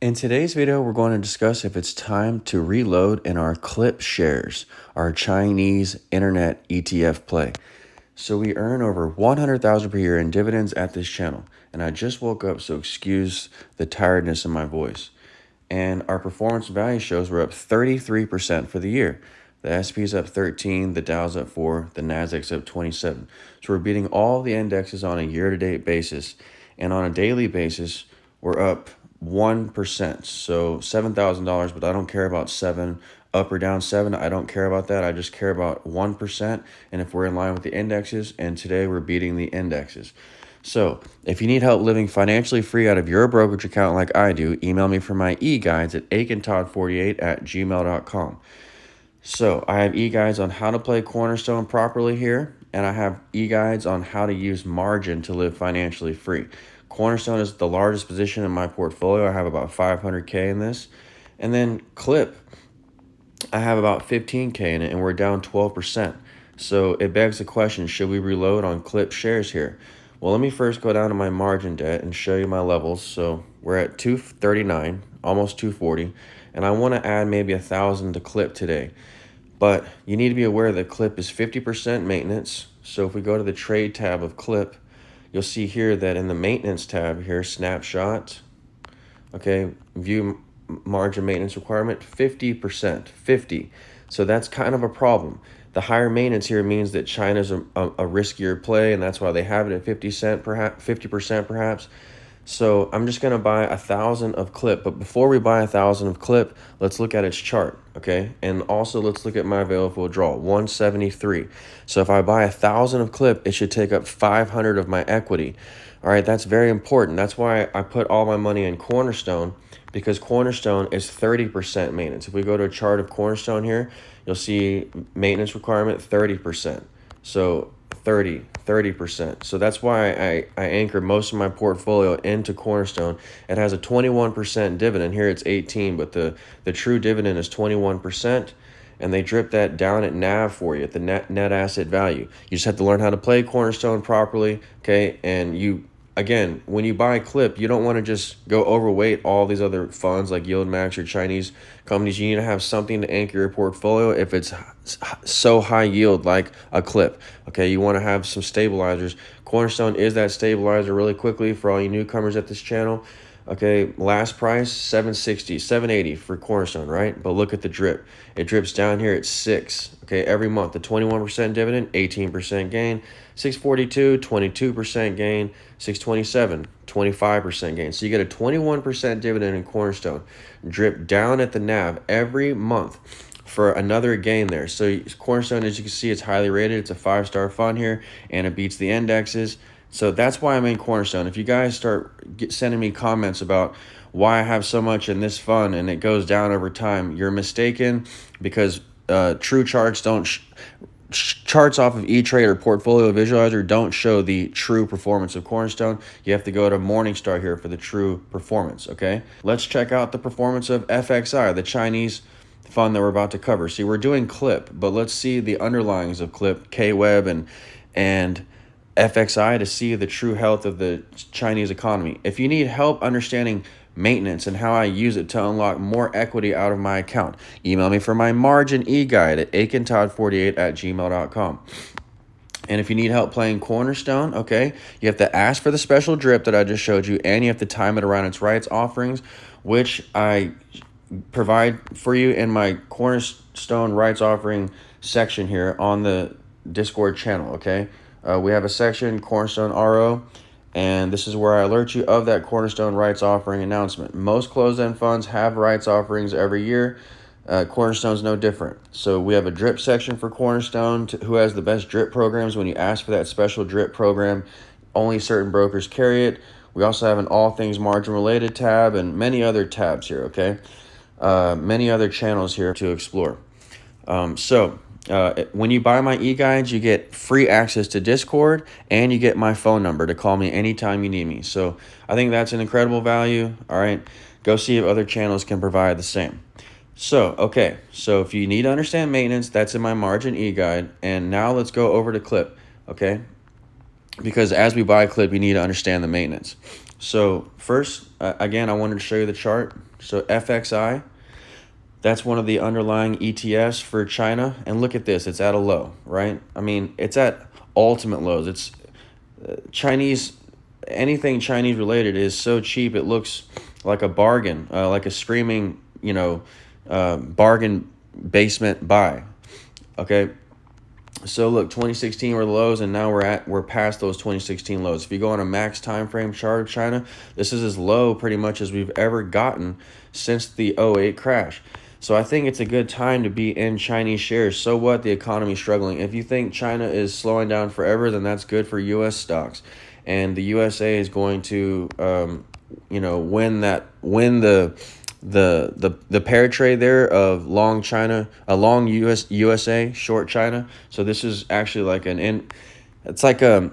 In today's video, we're going to discuss if it's time to reload in our KLIP shares, our Chinese internet ETF play. So we earn over $100,000 per year in dividends at this channel, and I just woke up, so excuse the tiredness in my voice. And our performance value shows we're up 33% for the year. The S&P's up 13, the Dow's up 4, the Nasdaq's up 27. So we're beating all the indexes on a year-to-date basis, and on a daily basis, we're up 1%. So $7,000, but I don't care about 7 up or down 7. I don't care about that. I just care about 1%, and if we're in line with the indexes, and today we're beating the indexes. So if you need help living financially free out of your brokerage account like I do, email me for my e-guides at aikentodd48@gmail.com. So I have e-guides on how to play Cornerstone properly here, and I have e-guides on how to use margin to live financially free. Cornerstone is the largest position in my portfolio. I have about 500K in this. And then KLIP, I have about 15K in it, and we're down 12%. So it begs the question, should we reload on KLIP shares here? Well, let me first go down to my margin debt and show you my levels. So we're at 239, almost 240, and I want to add maybe 1,000 to KLIP today. But you need to be aware that KLIP is 50% maintenance. So if we go to the trade tab of KLIP, you'll see here that in the maintenance tab here, snapshot, okay, view margin maintenance requirement, 50%, 50. So that's kind of a problem. The higher maintenance here means that China's a riskier play, and that's why they have it at 50% perhaps. So I'm just going to buy 1,000 of KLIP. But before we buy 1,000 of KLIP, let's look at its chart, okay? And also let's look at my available withdrawal, 173. So if I buy 1,000 of KLIP, it should take up 500 of my equity. All right, that's very important. That's why I put all my money in Cornerstone, because Cornerstone is 30% maintenance. If we go to a chart of Cornerstone here, you'll see maintenance requirement 30%. So 30%. So that's why I anchor most of my portfolio into Cornerstone. It has a 21% dividend. Here it's 18, but the true dividend is 21%. And they drip that down at NAV for you, at the net asset value. You just have to learn how to play Cornerstone properly, okay? And again, when you buy KLIP, you don't want to just go overweight all these other funds like Yieldmax or Chinese companies. You need to have something to anchor your portfolio if it's so high yield like a KLIP. Okay, you want to have some stabilizers. Cornerstone is that stabilizer really quickly for all you newcomers at this channel. Okay, last price, $760, $780 for Cornerstone, right? But look at the drip. It drips down here at 6, okay, every month. The 21% dividend, 18% gain. 642, 22% gain. 627, 25% gain. So you get a 21% dividend in Cornerstone. Drip down at the NAV every month for another gain there. So Cornerstone, as you can see, it's highly rated. It's a 5-star fund here, and it beats the indexes. So that's why I'm in Cornerstone. If you guys start sending me comments about why I have so much in this fund and it goes down over time, you're mistaken, because true charts don't charts off of E-Trade or Portfolio Visualizer don't show the true performance of Cornerstone. You have to go to Morningstar here for the true performance, okay? Let's check out the performance of FXI, the Chinese fund that we're about to cover. See, we're doing KLIP, but let's see the underlyings of KLIP, KWEB, and FXI to see the true health of the Chinese economy. If you need help understanding maintenance and how I use it to unlock more equity out of my account, email me for my margin e-guide at aikentodd48@gmail.com. And if you need help playing Cornerstone, okay, you have to ask for the special drip that I just showed you, and you have to time it around its rights offerings, which I provide for you in my Cornerstone rights offering section here on the Discord channel, okay? We have a section, Cornerstone RO, and this is where I alert you of that Cornerstone rights offering announcement. Most closed-end funds have rights offerings every year. Cornerstone's no different. So we have a drip section for Cornerstone, who has the best drip programs. When you ask for that special drip program, only certain brokers carry it. We also have an all things margin related tab and many other tabs here, okay? Many other channels here to explore. When you buy my e-guides, you get free access to Discord, and you get my phone number to call me anytime you need me. So I think that's an incredible value. All right, go see if other channels can provide the same. So, okay, so if you need to understand maintenance, that's in my margin e-guide. And now let's go over to KLIP, okay? Because as we buy KLIP, you need to understand the maintenance. So first, again, I wanted to show you the chart. So FXI, that's one of the underlying ETFs for China. And look at this, it's at a low, right? I mean, it's at ultimate lows. It's Chinese, anything Chinese related is so cheap, it looks like a bargain, like a screaming, bargain basement buy. Okay. So look, 2016 were the lows, and now we're past those 2016 lows. If you go on a max time frame chart of China, this is as low pretty much as we've ever gotten since the '08 crash. So I think it's a good time to be in Chinese shares. So what? The economy's struggling. If you think China is slowing down forever, then that's good for U.S. stocks, and the USA is going to, win the pair trade there of long China, a long USA, short China. So this is actually like it's like a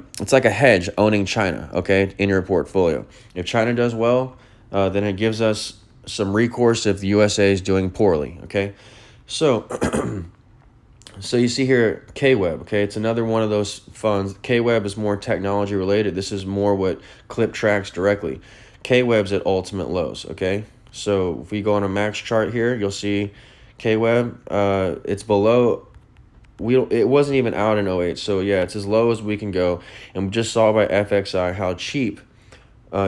hedge owning China, okay, in your portfolio. If China does well, then it gives us some recourse if the USA is doing poorly, okay? So so you see here KWEB, okay? It's another one of those funds. KWEB is more technology related. This is more what KLIP tracks directly. KWEB's at ultimate lows, okay? So if we go on a max chart here, you'll see KWEB, it's below, it wasn't even out in '08, so yeah, it's as low as we can go. And we just saw by FXI how cheap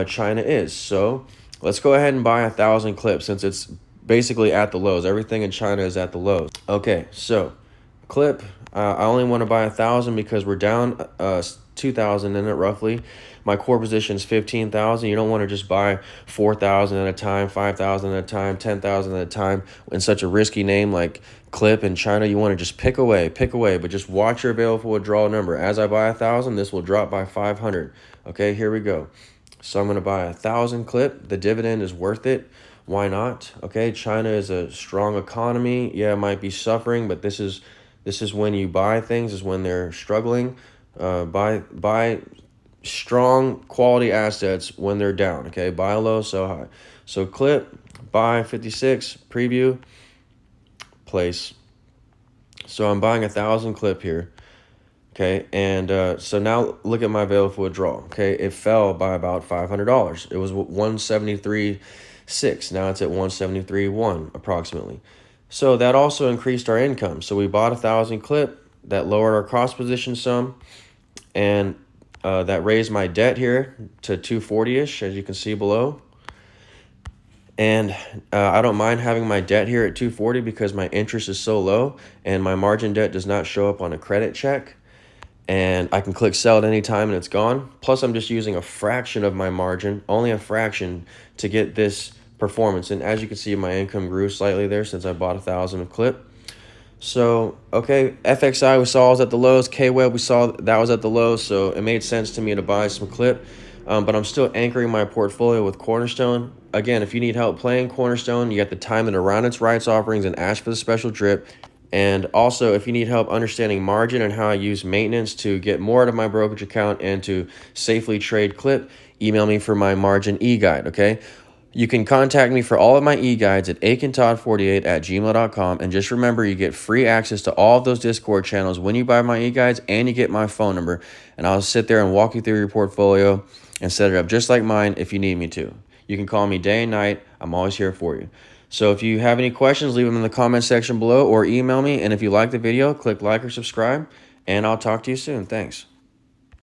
China is. So let's go ahead and buy 1,000 KLIP since it's basically at the lows. Everything in China is at the lows. Okay, so KLIP, I only want to buy 1,000 because we're down 2,000 in it roughly. My core position is 15,000. You don't want to just buy 4,000 at a time, 5,000 at a time, 10,000 at a time in such a risky name like KLIP in China. You want to just pick away, but just watch your available withdrawal number. As I buy 1,000, this will drop by 500. Okay, here we go. So I'm going to buy 1,000 KLIP. The dividend is worth it. Why not? Okay, China is a strong economy. Yeah, it might be suffering, but this is when you buy things, is when they're struggling. Buy strong quality assets when they're down. Okay, buy low, sell high. So KLIP, buy 56, preview, place. So I'm buying 1,000 KLIP here. Okay, and so now look at my available withdrawal. Okay, it fell by about $500. It was 173.6. Now it's at 173.1 approximately. So that also increased our income. So we bought 1,000 KLIP. That lowered our cost position some, and that raised my debt here to 240-ish, as you can see below. And I don't mind having my debt here at 240 because my interest is so low, and my margin debt does not show up on a credit check. And I can click sell at any time and it's gone. Plus, I'm just using a fraction of my margin, only a fraction, to get this performance. And as you can see, my income grew slightly there since I bought 1,000 of KLIP. So, okay, FXI we saw was at the lows. KWEB we saw that was at the lows, so it made sense to me to buy some KLIP. But I'm still anchoring my portfolio with Cornerstone. Again, if you need help playing Cornerstone, you got the time and around its rights offerings and ask for the special drip. And also, if you need help understanding margin and how I use maintenance to get more out of my brokerage account and to safely trade KLIP, email me for my margin e-guide, okay? You can contact me for all of my e-guides at akintodd48@gmail.com. And just remember, you get free access to all of those Discord channels when you buy my e-guides, and you get my phone number. And I'll sit there and walk you through your portfolio and set it up just like mine if you need me to. You can call me day and night. I'm always here for you. So if you have any questions, leave them in the comment section below or email me. And if you like the video, click like or subscribe, and I'll talk to you soon. Thanks.